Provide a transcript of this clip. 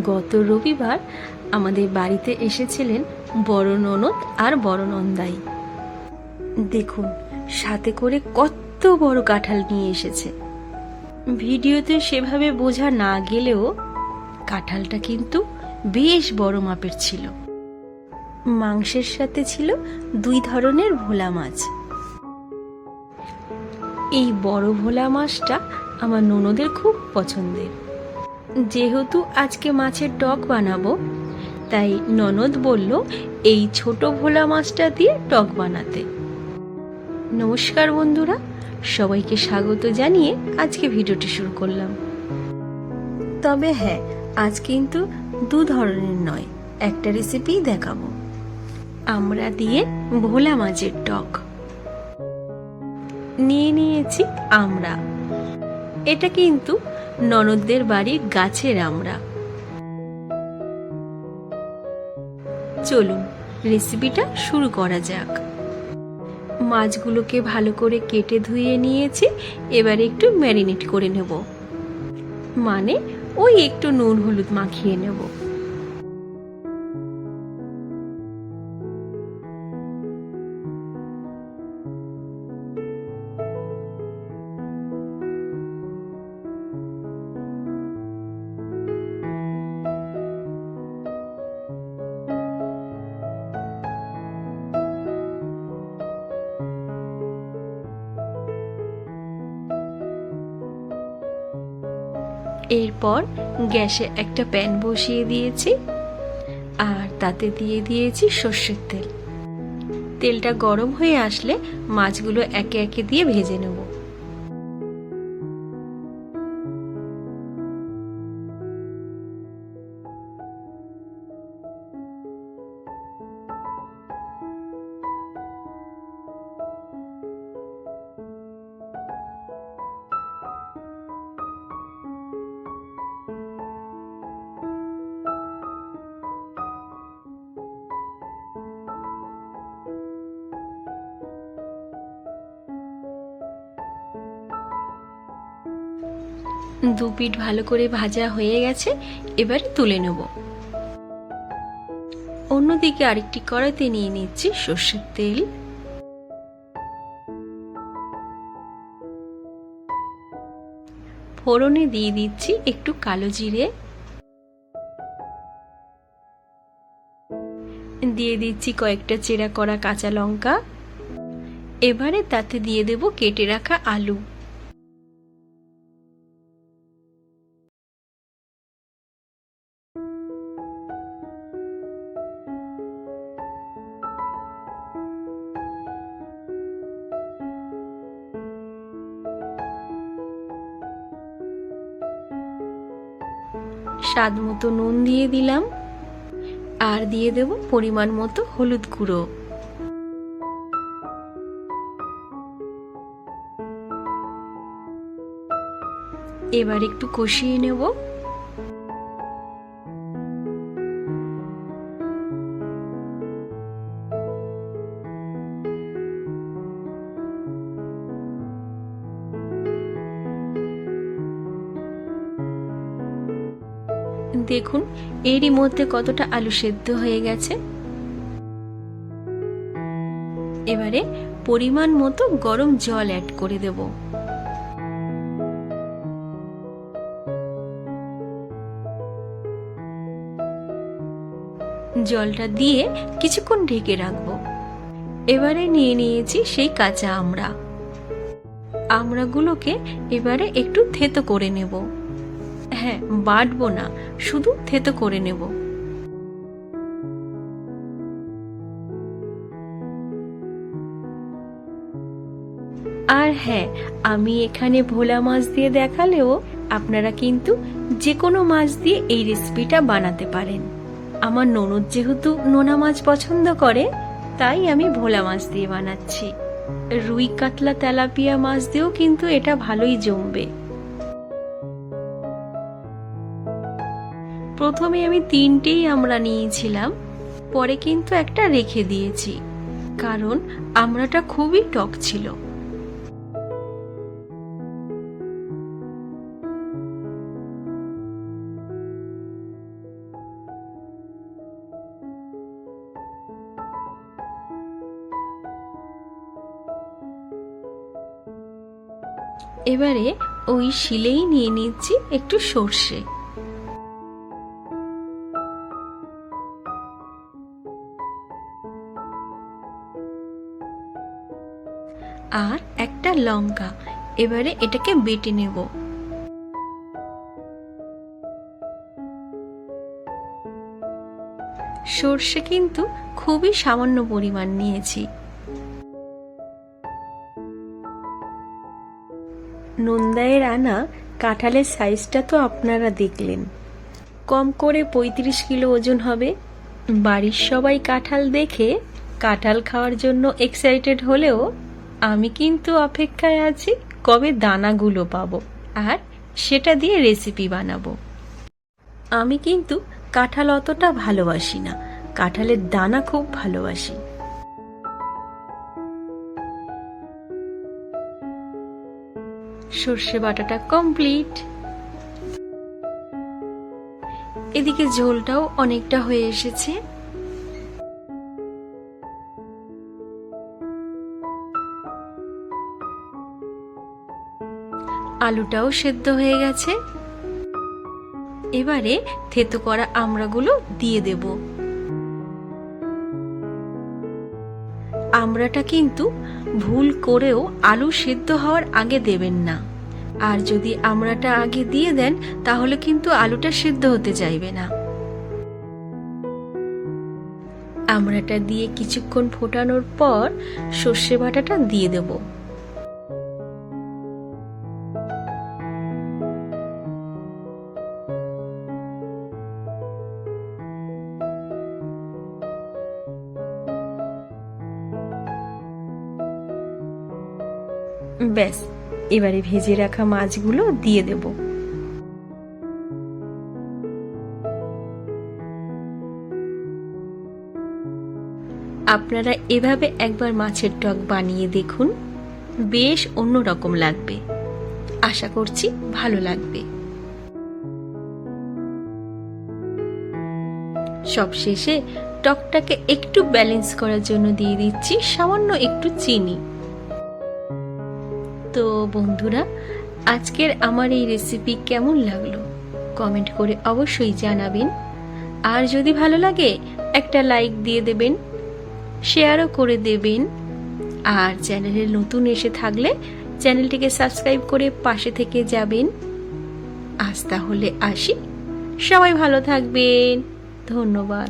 গত রবিবার আমাদের বাড়িতে এসেছিলেন বড় ননদ আর বড় নন্দাই। দেখুন সাথে করে কত বড় কাঁঠাল নিয়ে এসেছে। ভিডিওতে সেভাবে বোঝা না গেলেও কাঁঠালটা কিন্তু বেশ বড় মাপের ছিল। মাংসের সাথে ছিল 2 ধরনের ভোলা মাছ। এই বড় ভোলা মাছটা আমার ননদের খুব পছন্দের। যেহেতু আজকে মাছের টক বানাবো, তাই ননদ বলল এই ছোট ভোলা মাছটা দিয়ে টক বানাতে। নমস্কার বন্ধুরা, সবাইকে স্বাগত জানিয়ে আজকে ভিডিওটি শুরু করলাম। তবে হ্যাঁ, আজ কিন্তু 2 ধরনের নয়, একটা রেসিপি দেখাবো। আমরা দিয়ে ভোলা মাছের টক নিয়ে নিয়েছি আমরা। এটা কিন্তু ননদদের বাড়ির গাছের আমরা। চলুন রেসিপিটা শুরু করা যাক। মাছগুলোকে ভালো করে কেটে ধুয়ে নিয়েছি। এবারে একটু ম্যারিনেট করে নেব, মানে ওই একটু নুন হলুদ মাখিয়ে নেব। এরপর গ্যাসে একটা প্যান বসিয়ে দিয়েছি আর তাতে দিয়ে দিয়েছি সর্ষের তেল। তেলটা গরম হয়ে আসলে মাছগুলো একে একে দিয়ে ভেজে নেব। দু পিঠ ভালো করে ভাজা হয়ে গেছে, এবারে তুলে নেব। অন্যদিকে আরেকটি কড়াইতে নিয়ে নিচ্ছি সর্ষের তেল। ফোড়নে দিয়ে দিচ্ছি একটু কালো জিরে, দিয়ে দিচ্ছি কয়েকটা চেরা করা কাঁচা লঙ্কা। এবারে তাতে দিয়ে দেব কেটে রাখা আলু। স্বাদ মতো নুন দিয়ে দিলাম আর দিয়ে দেব পরিমাণ মতো হলুদ গুঁড়ো। এবার একটু কষিয়ে নেব। দেখুন এরই মধ্যে কতটা আলু সেদ্ধ হয়ে গেছে। এবারে পরিমাণ মতো গরম জল অ্যাড করে দেব। জলটা দিয়ে কিছুক্ষণ ঢেকে রাখবো। এবারে নিয়ে নিয়েছি সেই কাঁচা আমড়াগুলোকে এবারে একটু থেতো করে নেব। হ্যাঁ, বাটবো না, শুধু থেতো করে নেব। আর হ্যাঁ, আমি এখানে ভোলা মাছ দিয়ে দেখালেও আপনারা কিন্তু যে কোনো মাছ দিয়ে এই রেসিপিটা বানাতে পারেন। আমার ননদ যেহেতু নোনা মাছ পছন্দ করে, তাই আমি ভোলা মাছ দিয়ে বানাচ্ছি। রুই কাতলা তেলাপিয়া মাছ দিয়েও কিন্তু এটা ভালোই জমবে। প্রথমে আমি 3টেই আমরা নিয়েছিলাম, পরে কিন্তু একটা রেখে দিয়েছি, কারণ আমড়াটা খুবই টক ছিল। এবারে ওই শিলেই নিয়ে নিচ্ছি একটু সর্ষে, আর একটা লঙ্কা। এবারে এটাকে বেটে নেব। সর্ষে কিন্তু খুবই সামান্য পরিমাণ নিয়েছি। নন্দায়ের আনা কাঁঠালের সাইজটা তো আপনারা দেখলেন, কম করে 35 কিলো ওজন হবে। বাড়ির সবাই কাঁঠাল দেখে কাঁঠাল খাওয়ার জন্য এক্সাইটেড হলেও আমি কিন্তু অপেক্ষায় আছি কবে দানাগুলো পাবো আর সেটা দিয়ে রেসিপি বানাবো। আমি কিন্তু কাঁঠাল অতটা ভালোবাসি না, কাঁঠালের দানা খুব ভালোবাসি। সর্ষে বাটাটা কমপ্লিট। এদিকে ঝোলটাও অনেকটা হয়ে এসেছে। আলুটাও সেদ্ধ হয়ে গেছে। এবারে থেতো করা আমড়াগুলো দিয়ে দেব। আমড়াটা কিন্তু ভুল করেও আলু সেদ্ধ হওয়ার আগে দেবেন না, আর যদি আমড়াটা আগে দিয়ে দেন তাহলে কিন্তু আলুটা সেদ্ধ হতে চাইবে না। আমড়াটা দিয়ে কিছুক্ষণ ফোটানোর পর সর্ষে বাটাটা দিয়ে দেব। ব্যাস, এবারে ভেজে রাখা মাছগুলো দিয়ে দেব। আপনারা এভাবে একবার মাছের টক বানিয়ে দেখুন, বেশ অন্যরকম লাগবে। আশা করছি ভালো লাগবে। সবশেষে টকটাকে একটু ব্যালেন্স করার জন্য দিয়ে দিচ্ছি সামান্য একটু চিনি। তো বন্ধুরা, আজকের আমার এই রেসিপি কেমন লাগলো কমেন্ট করে অবশ্যই জানাবেন। আর যদি ভালো লাগে একটা লাইক দিয়ে দেবেন, শেয়ারও করে দেবেন। আর চ্যানেলে নতুন এসে থাকলে চ্যানেলটিকে সাবস্ক্রাইব করে পাশে থেকে যাবেন। আজ তাহলে আসি, সবাই ভালো থাকবেন। ধন্যবাদ।